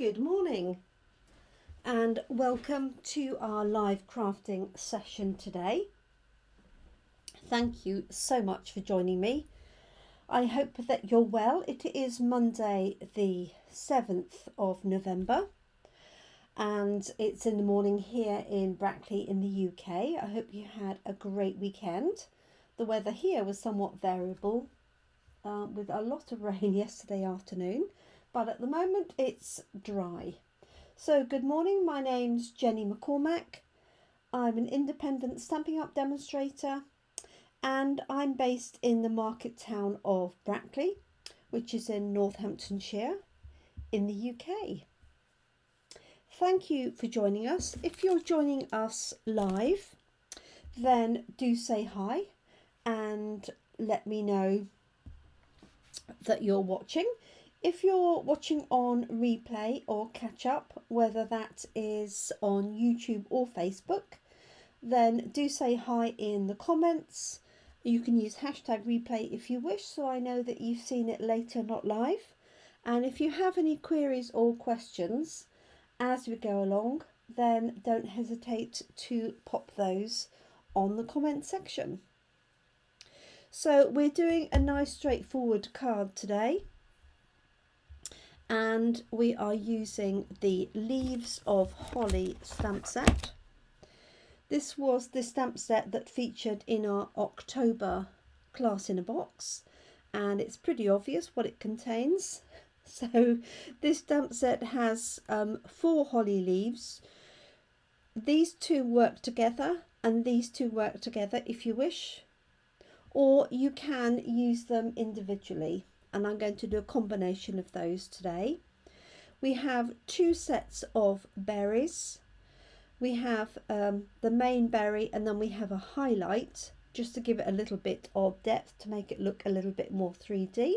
Good morning and welcome to our live crafting session today. Thank you so much for joining me. I hope that you're well. It is Monday the 7th of November and it's in the morning here in Brackley in the UK. I hope you had a great weekend. The weather here was somewhat variable with a lot of rain yesterday afternoon, but at the moment it's dry. So good morning, my name's Jenny McCormack. I'm an independent Stampin' Up demonstrator and I'm based in the market town of Brackley, which is in Northamptonshire in the UK. Thank you for joining us. If you're joining us live, then do say hi and let me know that you're watching. If you're watching on replay or catch up, whether that is on YouTube or Facebook, then do say hi in the comments. You can use hashtag replay if you wish, so I know that you've seen it later, not live. And if you have any queries or questions as we go along, then don't hesitate to pop those on the comment section. So we're doing a nice straightforward card today. And we are using the Leaves of Holly stamp set. This was the stamp set that featured in our October class in a box, and it's pretty obvious what it contains. So this stamp set has 4 holly leaves. These two work together and these two work together if you wish, or you can use them individually. And I'm going to do a combination of those today. We have 2 sets of berries. We have the main berry and then we have a highlight just to give it a little bit of depth to make it look a little bit more 3D.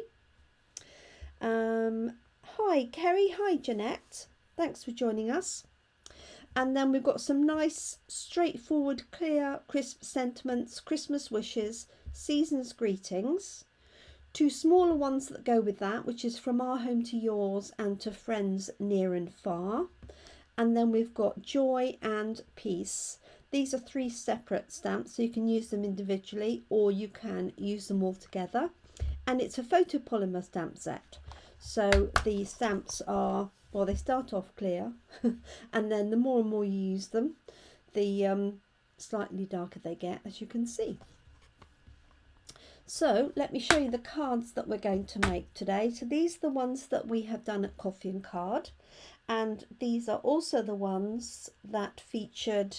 Hi Kerry, hi Jeanette, thanks for joining us. And then we've got some nice straightforward clear crisp sentiments, Christmas wishes, season's greetings. 2 smaller ones that go with that, which is from our home to yours and to friends near and far. And then we've got joy and peace. These are 3 separate stamps, so you can use them individually or you can use them all together. And it's a photopolymer stamp set. So the stamps are, well, they start off clear and then the more and more you use them, the slightly darker they get, as you can see. So let me show you the cards that we're going to make today. So these are the ones that we have done at Coffee and Card, and these are also the ones that featured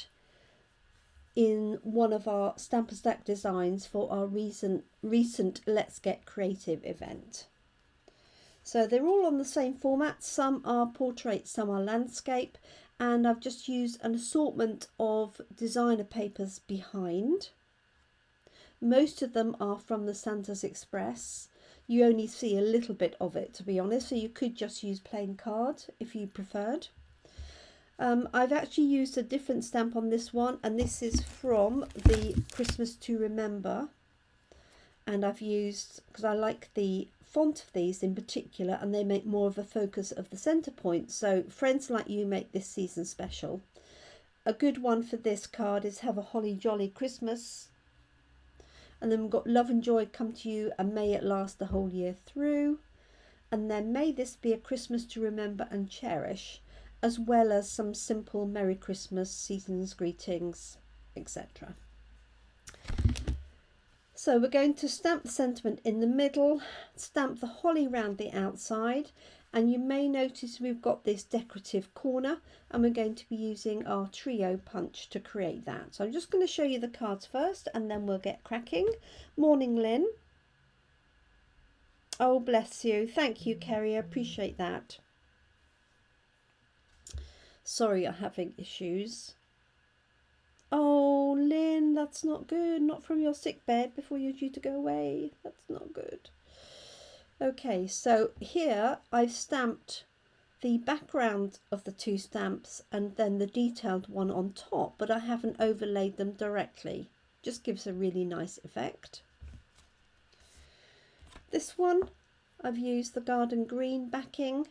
in one of our Stamp and Stack designs for our recent Let's Get Creative event. So they're all on the same format. Some are portrait, some are landscape, and I've just used an assortment of designer papers behind. Most of them are from the Santa's Express. You only see a little bit of it, to be honest, so you could just use plain card if you preferred. I've actually used a different stamp on this one, and this is from the Christmas to Remember. And I've used, because I like the font of these in particular, and they make more of a focus of the centre point. So friends like you make this season special. A good one for this card is Have a Holly Jolly Christmas. And then we've got Love and Joy Come to You and May It Last the Whole Year Through. And then May This Be a Christmas to Remember and Cherish, as well as some simple Merry Christmas, Season's Greetings, etc. So we're going to stamp the sentiment in the middle, stamp the holly round the outside, and you may notice we've got this decorative corner, and we're going to be using our trio punch to create that. So I'm just going to show you the cards first and then we'll get cracking. Morning, Lynn. Oh, bless you. Thank you, Kerry. I appreciate that. Sorry you're having issues. Oh, Lynn, that's not good. Not from your sick bed before you're due to go away. That's not good. Okay, so here I've stamped the background of the 2 stamps and then the detailed one on top, but I haven't overlaid them directly. Just gives a really nice effect. This one I've used the garden green backing,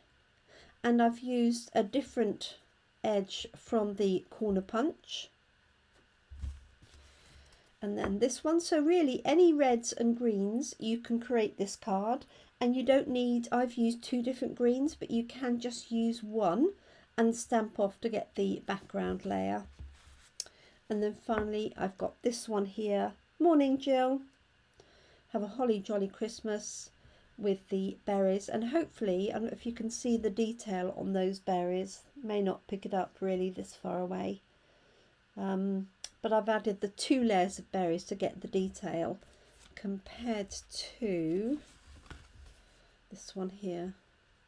and I've used a different edge from the corner punch, and then this one. So really any reds and greens you can create this card, and you don't need, I've used 2 different greens, but you can just use one and stamp off to get the background layer. And then finally I've got this one here. Morning Jill. Have a holly jolly Christmas with the berries, and hopefully, I don't know if you can see the detail on those berries, may not pick it up really this far away, but I've added the 2 layers of berries to get the detail compared to this one here.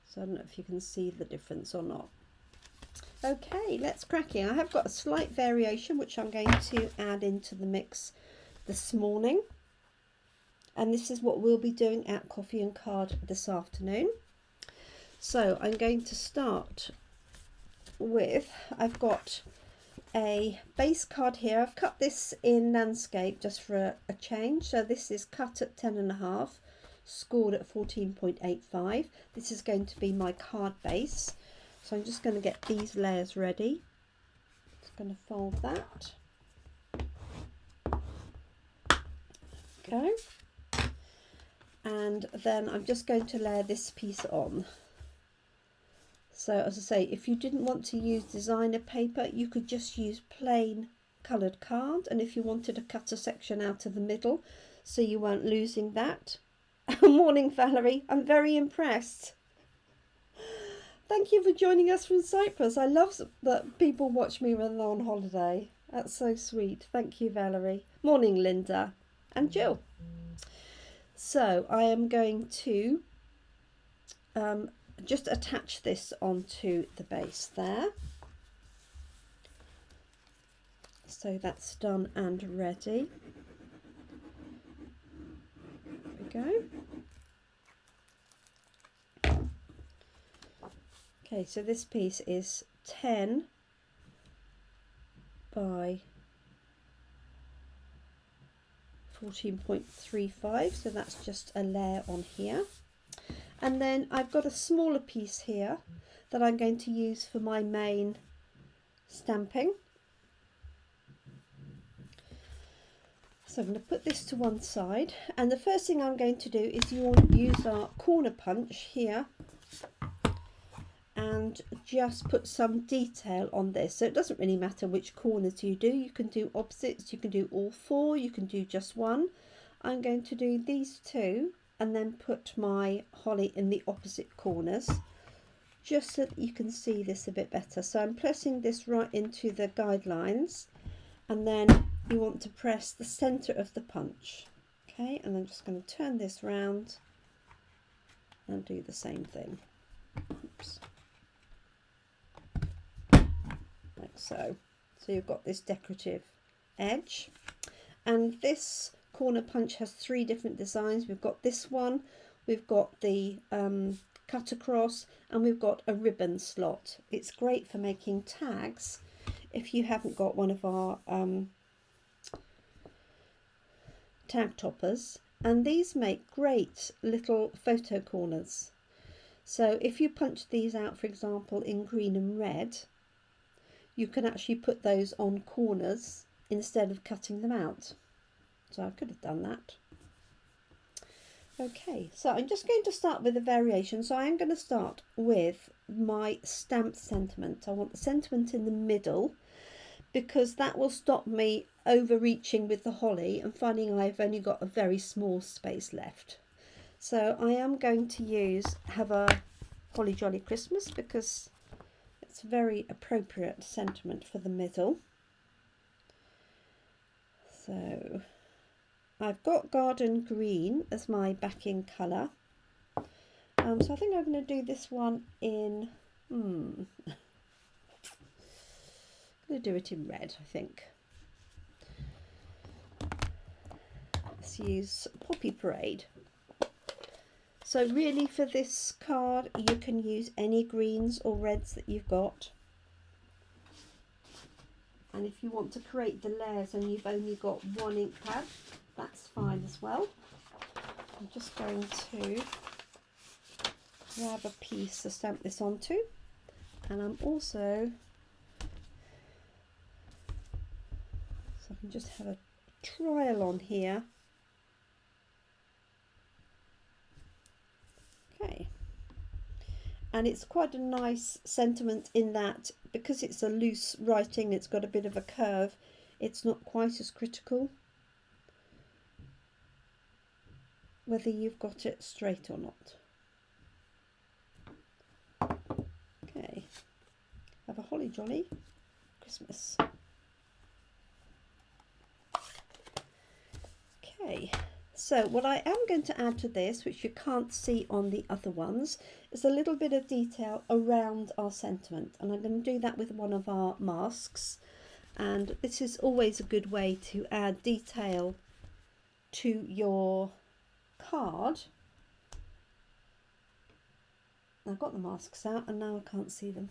So I don't know if you can see the difference or not. Okay, let's crack in. I have got a slight variation which I'm going to add into the mix this morning, and this is what we'll be doing at Coffee and Card this afternoon. So I'm going to start with, I've got a base card here. I've cut this in landscape just for a change. So this is cut at 10.5, scored at 14.85. This is going to be my card base. So I'm just going to get these layers ready. Just going to fold that. Okay. And then I'm just going to layer this piece on. So as I say, if you didn't want to use designer paper, you could just use plain coloured card, and if you wanted to cut a section out of the middle so you weren't losing that. Morning Valerie, I'm very impressed. Thank you for joining us from Cyprus. I love that people watch me when they're on holiday. That's so sweet. Thank you, Valerie. Morning, Linda and Jill. So I am going to just attach this onto the base there. So that's done and ready. There we go. Okay, so this piece is 10 by 14.35, so that's just a layer on here. And then I've got a smaller piece here that I'm going to use for my main stamping. So I'm going to put this to one side, and the first thing I'm going to do is use our corner punch here and just put some detail on this. So it doesn't really matter which corners you do. You can do opposites, you can do all 4, you can do just one. I'm going to do these 2 and then put my holly in the opposite corners, just so that you can see this a bit better. So I'm pressing this right into the guidelines, and then you want to press the centre of the punch. Okay, and I'm just going to turn this round and do the same thing. Oops. Like so. So you've got this decorative edge, and this corner punch has 3 different designs. We've got this one, we've got the cut across, and we've got a ribbon slot. It's great for making tags if you haven't got one of our tag toppers, and these make great little photo corners. So if you punch these out, for example, in green and red, you can actually put those on corners instead of cutting them out. So I could have done that. Okay, so I'm just going to start with a variation. So I'm going to start with my stamped sentiment. I want the sentiment in the middle, because that will stop me overreaching with the holly and finding I've only got a very small space left. So I am going to have a holly jolly Christmas, because it's a very appropriate sentiment for the middle. So I've got garden green as my backing colour. So I think I'm going to do this one in, I'm going to do it in red, I think. Let's use Poppy Parade. So really for this card you can use any greens or reds that you've got. And if you want to create the layers and you've only got one ink pad, that's fine as well. I'm just going to grab a piece to stamp this onto. And I'm also, so I can just have a trial on here. Okay. And it's quite a nice sentiment in that because it's a loose writing, it's got a bit of a curve, it's not quite as critical whether you've got it straight or not. Okay, have a holly jolly Christmas. Okay, so what I am going to add to this, which you can't see on the other ones, is a little bit of detail around our sentiment, and I'm going to do that with one of our masks. And this is always a good way to add detail to your card. I've got the masks out and now I can't see them.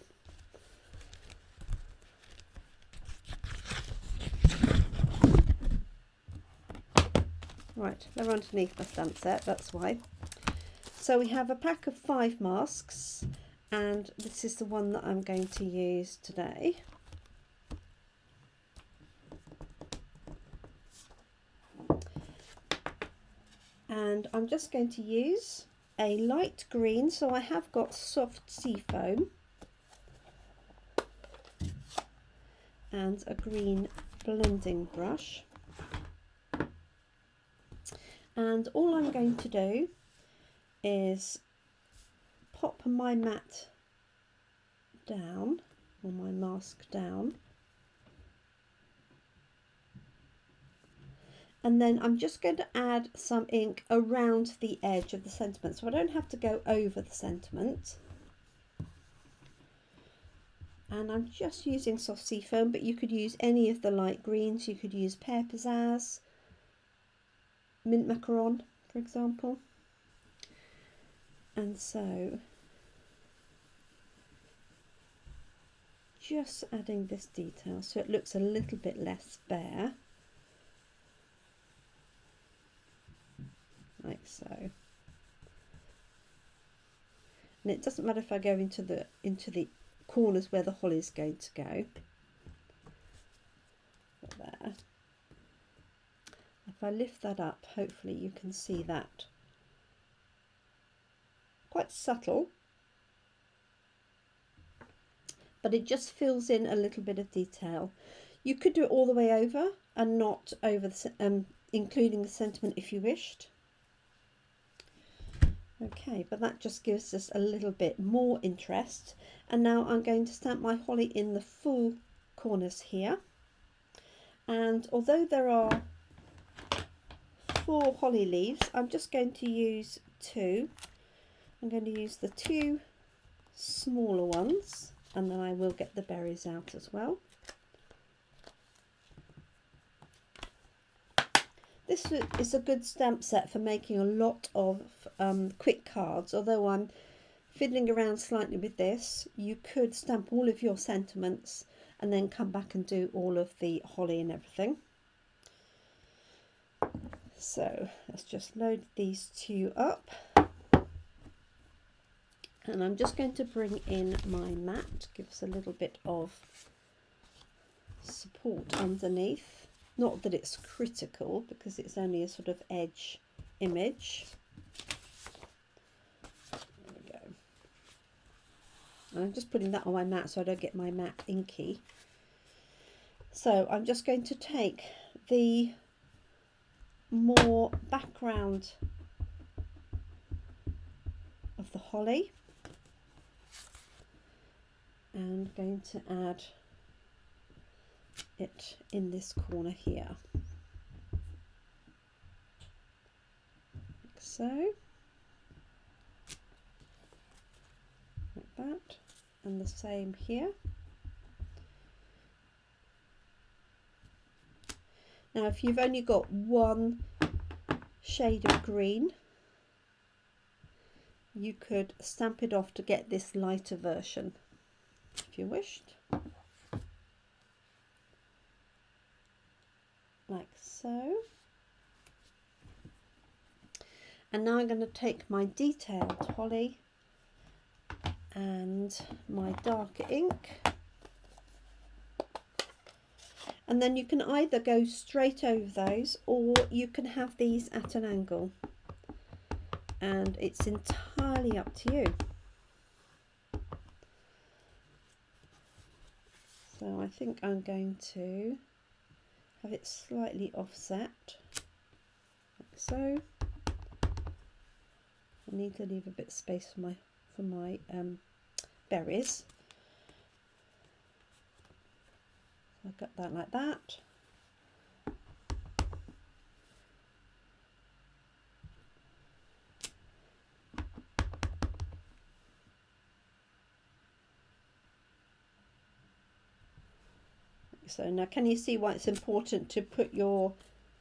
Right, they're underneath my stamp set, that's why. So we have a pack of 5 masks, and this is the one that I'm going to use today. And I'm just going to use a light green, so I have got soft sea foam, and a green blending brush. And all I'm going to do is pop my mat down, or my mask down, and then I'm just going to add some ink around the edge of the sentiment, so I don't have to go over the sentiment. And I'm just using soft sea foam, but you could use any of the light greens. You could use pear pizzazz, mint macaron, for example. And so just adding this detail so it looks a little bit less bare, like so. And it doesn't matter if I go into the corners where the holly is going to go. But there. If I lift that up, hopefully you can see that. Quite subtle, but it just fills in a little bit of detail. You could do it all the way over and not over the, including the sentiment if you wished. Okay, but that just gives us a little bit more interest. And now I'm going to stamp my holly in the full corners here. And although there are 4 holly leaves, I'm just going to use 2. I'm going to use the 2 smaller ones, and then I will get the berries out as well. This is a good stamp set for making a lot of quick cards. Although I'm fiddling around slightly with this, you could stamp all of your sentiments and then come back and do all of the holly and everything. So let's just load these 2 up. And I'm just going to bring in my mat, give us a little bit of support underneath. Not that it's critical because it's only a sort of edge image. There we go. And I'm just putting that on my mat so I don't get my mat inky. So I'm just going to take the more background of the holly and going to add it in this corner here, like so, like that, and the same here. Now if you've only got one shade of green, you could stamp it off to get this lighter version if you wished, like so. And now I'm going to take my detailed holly and my darker ink. And then you can either go straight over those, or you can have these at an angle, and it's entirely up to you. So I think I'm going to have it slightly offset, like so. I need to leave a bit of space for my berries. So I've got that like that. So now can you see why it's important to put your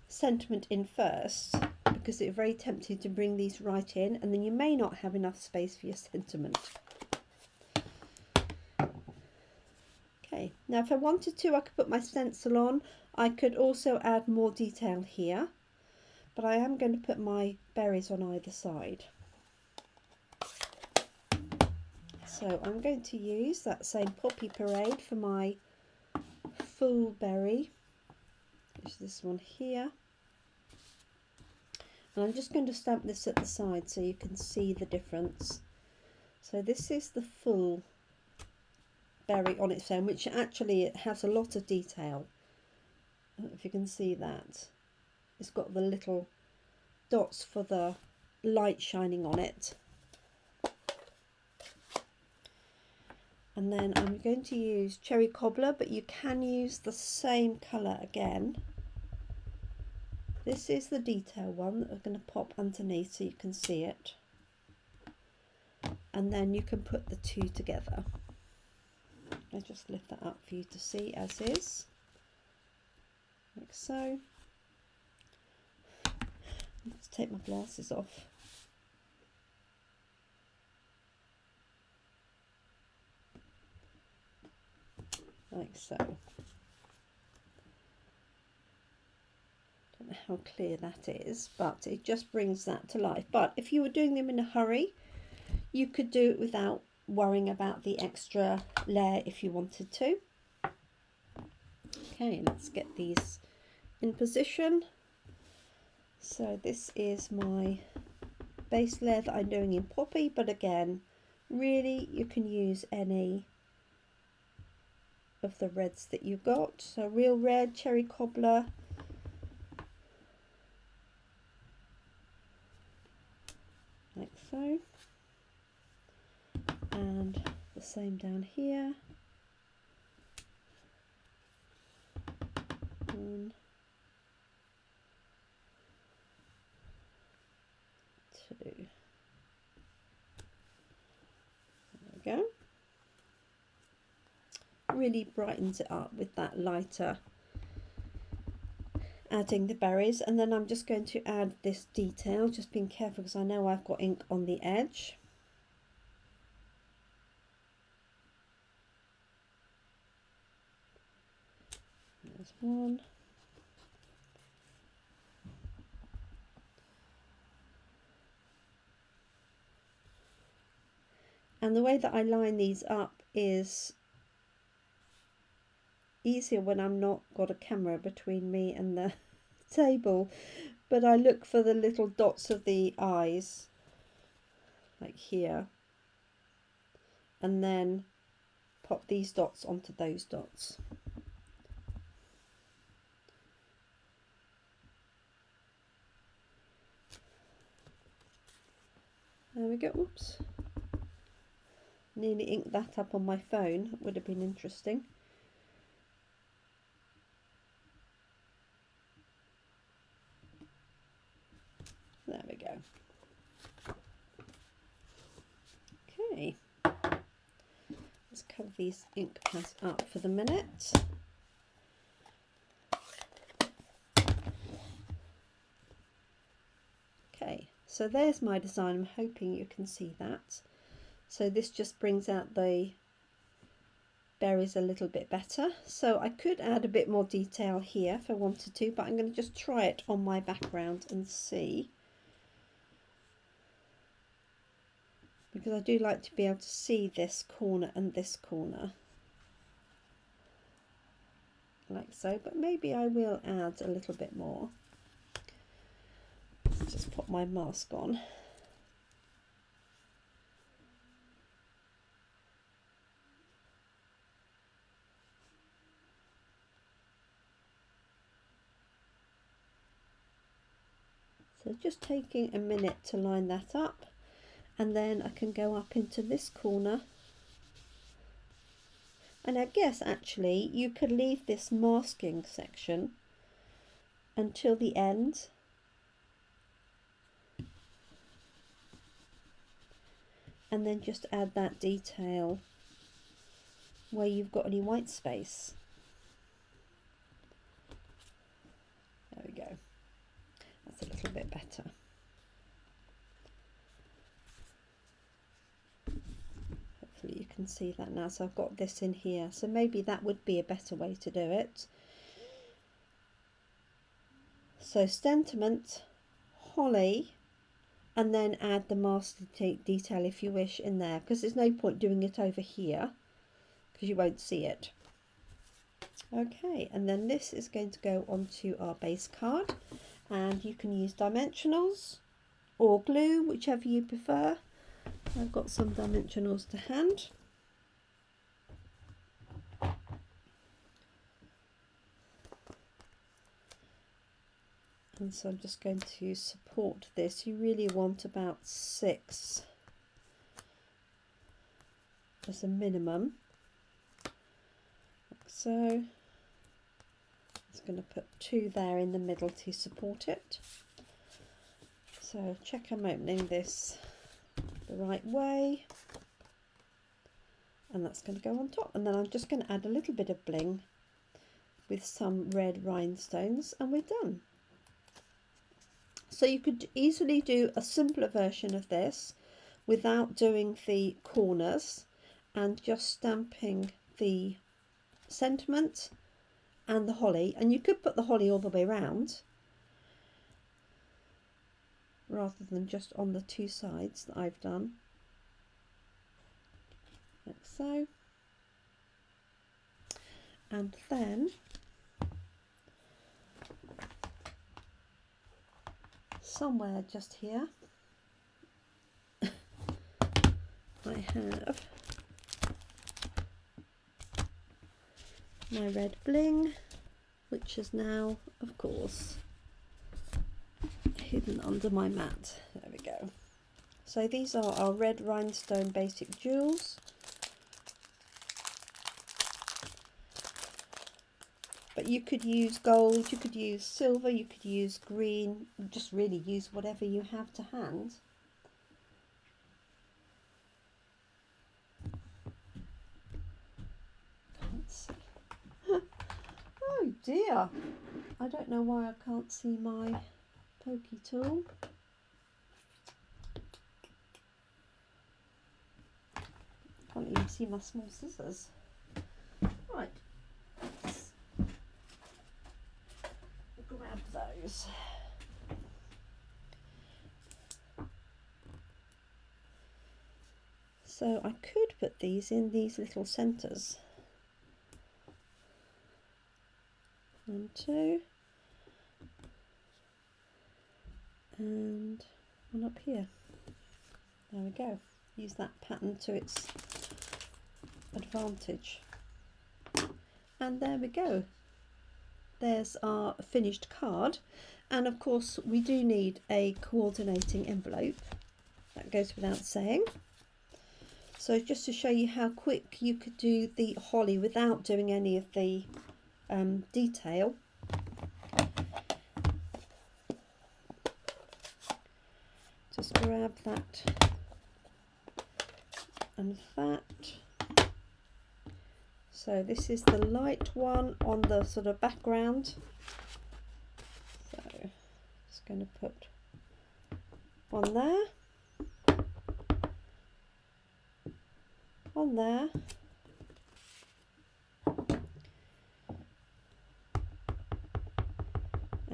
sentiment in first? Because it's very tempting to bring these right in, and then you may not have enough space for your sentiment. Okay, now if I wanted to, I could put my stencil on. I could also add more detail here, but I am going to put my berries on either side. So I'm going to use that same Poppy Parade for my full berry, which is this one here. And I'm just going to stamp this at the side so you can see the difference. So this is the full berry on its own, which actually it has a lot of detail. I don't know if you can see that. It's got the little dots for the light shining on it. And then I'm going to use Cherry Cobbler, but you can use the same colour again. This is the detail one that I'm going to pop underneath so you can see it. And then you can put the two together. I'll just lift that up for you to see as is, like so. Let's take my glasses off. Like so. Don't know how clear that is, but it just brings that to life. But if you were doing them in a hurry, you could do it without worrying about the extra layer if you wanted to. Okay, let's get these in position. So this is my base layer that I'm doing in Poppy, but again, really you can use any of the reds that you've got. So Real Red, Cherry Cobbler, like so, and the same down here. 1, 2. There we go. Really brightens it up with that lighter, adding the berries. And then I'm just going to add this detail, just being careful because I know I've got ink on the edge. There's one. And the way that I line these up is easier when I'm not got a camera between me and the table, but I look for the little dots of the eyes, like here, and then pop these dots onto those dots. There we go. Oops. Nearly inked that up on my phone. It would have been interesting. There we go. Okay. Let's cover these ink pads up for the minute. Okay, so there's my design. I'm hoping you can see that. So this just brings out the berries a little bit better. So I could add a bit more detail here if I wanted to, but I'm going to just try it on my background and see. because I do like to be able to see this corner and this corner like so, but maybe I will add a little bit more. Let's just put my mask on. So just taking a minute to line that up, and then I can go up into this corner. And I guess actually you could leave this masking section until the end, and then just add that detail where you've got any white space. There we go. That's a little bit better. Hopefully you can see that now. So I've got this in here. So maybe that would be a better way to do it. So sentiment, holly, and then add the master detail if you wish in there, because there's no point doing it over here because you won't see it. Okay, and then this is going to go onto our base card, and you can use dimensionals or glue, whichever you prefer. I've got some dimensionals to hand. And so I'm just going to support this. You really want about 6 as a minimum. Like so. It's going to put 2 there in the middle to support it. So check I'm opening this the right way. And that's going to go on top. And then I'm just going to add a little bit of bling with some red rhinestones, and we're done. So you could easily do a simpler version of this without doing the corners and just stamping the sentiment and the holly, and you could put the holly all the way around rather than just on the 2 sides that I've done, like so. And then somewhere just here I have my red bling, which is now of course hidden under my mat. There we go. So these are our red rhinestone basic jewels, but you could use gold, you could use silver, you could use green, just really use whatever you have to hand. Can't see. Oh dear, I don't know why I can't see my pokey tool. Can't even see my small scissors. Right. Grab those. So I could put these in these little centres. 1, 2, and 1 up here. There we go. Use that pattern to its advantage. And there we go. There's our finished card, and of course we do need a coordinating envelope, that goes without saying. So just to show you how quick you could do the holly without doing any of the detail, just grab that and that. So this is the light one on the sort of background. So just going to put one there, one there,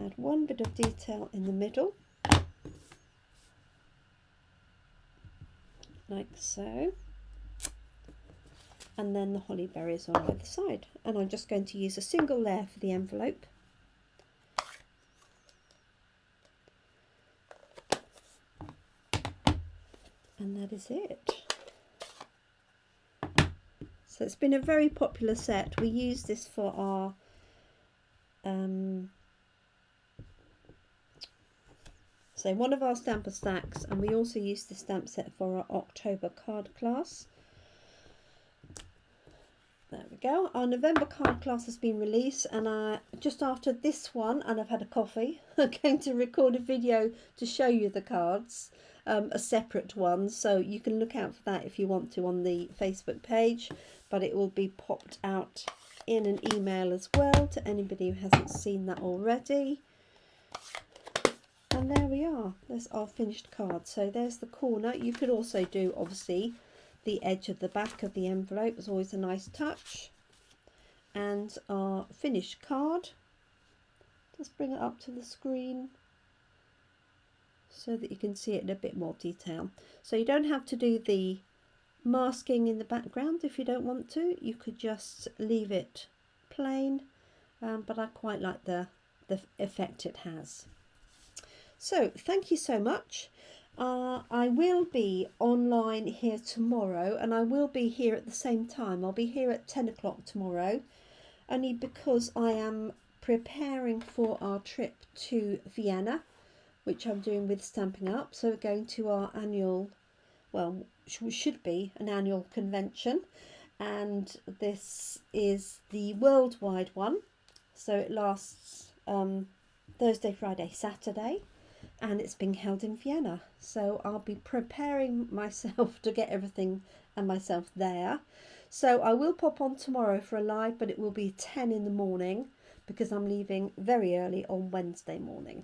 add one bit of detail in the middle, like so, and then the holly berries on either side. And I'm just going to use a single layer for the envelope. And that is it. So it's been a very popular set. We use this for our one of our stamper stacks, and we also use the stamp set for our October card class. There we go. Our November card class has been released, and just after this one, and I've had a coffee, I'm going to record a video to show you the cards, a separate one, so you can look out for that if you want to on the Facebook page, but it will be popped out in an email as well to anybody who hasn't seen that already. And there we are, there's our finished card. So there's the corner. You could also do, obviously, the edge of the back of the envelope is always a nice touch. And our finished card, just bring it up to the screen so that you can see it in a bit more detail. So you don't have to do the masking in the background if you don't want to. You could just leave it plain, but I quite like the effect it has. So thank you so much. I will be online here tomorrow, and I will be here at the same time. I'll be here at 10 o'clock tomorrow, only because I am preparing for our trip to Vienna, which I'm doing with Stampin Up. So we're going to our annual, well, should be an annual convention, and this is the worldwide one. So it lasts Thursday, Friday, Saturday. And it's being held in Vienna, so I'll be preparing myself to get everything and myself there. So I will pop on tomorrow for a live, but it will be 10 in the morning because I'm leaving very early on Wednesday morning.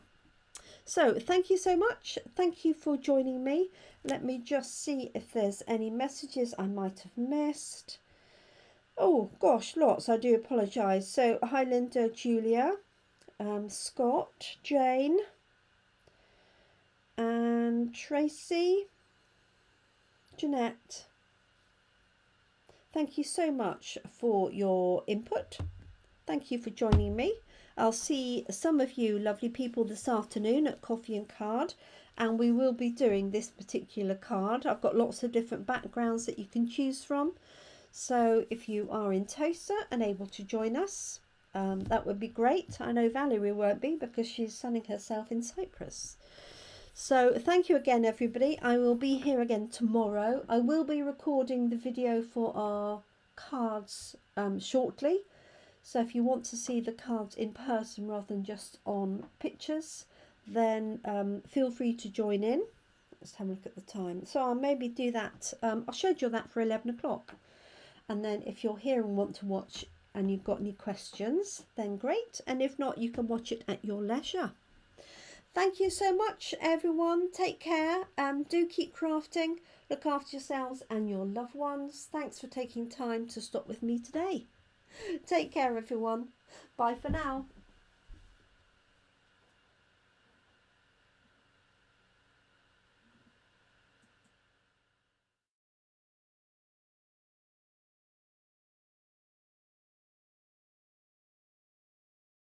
So thank you so much. Thank you for joining me. Let me just see if there's any messages I might have missed. Oh gosh, lots. I do apologise. So hi Linda, Julia, Scott, Jane, and Tracy, Jeanette. Thank you so much for your input. Thank you for joining me. I'll see some of you lovely people this afternoon at Coffee and Card, and we will be doing this particular card. I've got lots of different backgrounds that you can choose from, so if you are in Toaster and able to join us, that would be great. I know Valerie won't be because she's sunning herself in Cyprus. So thank you again everybody. I will be here again tomorrow. I will be recording the video for our cards shortly. So if you want to see the cards in person rather than just on pictures, then feel free to join in. Let's have a look at the time. So I'll maybe do that. I'll schedule that for 11 o'clock. And then if you're here and want to watch and you've got any questions, then great. And if not, you can watch it at your leisure. Thank you so much, everyone. Take care. Do keep crafting. Look after yourselves and your loved ones. Thanks for taking time to stop with me today. Take care, everyone. Bye for now.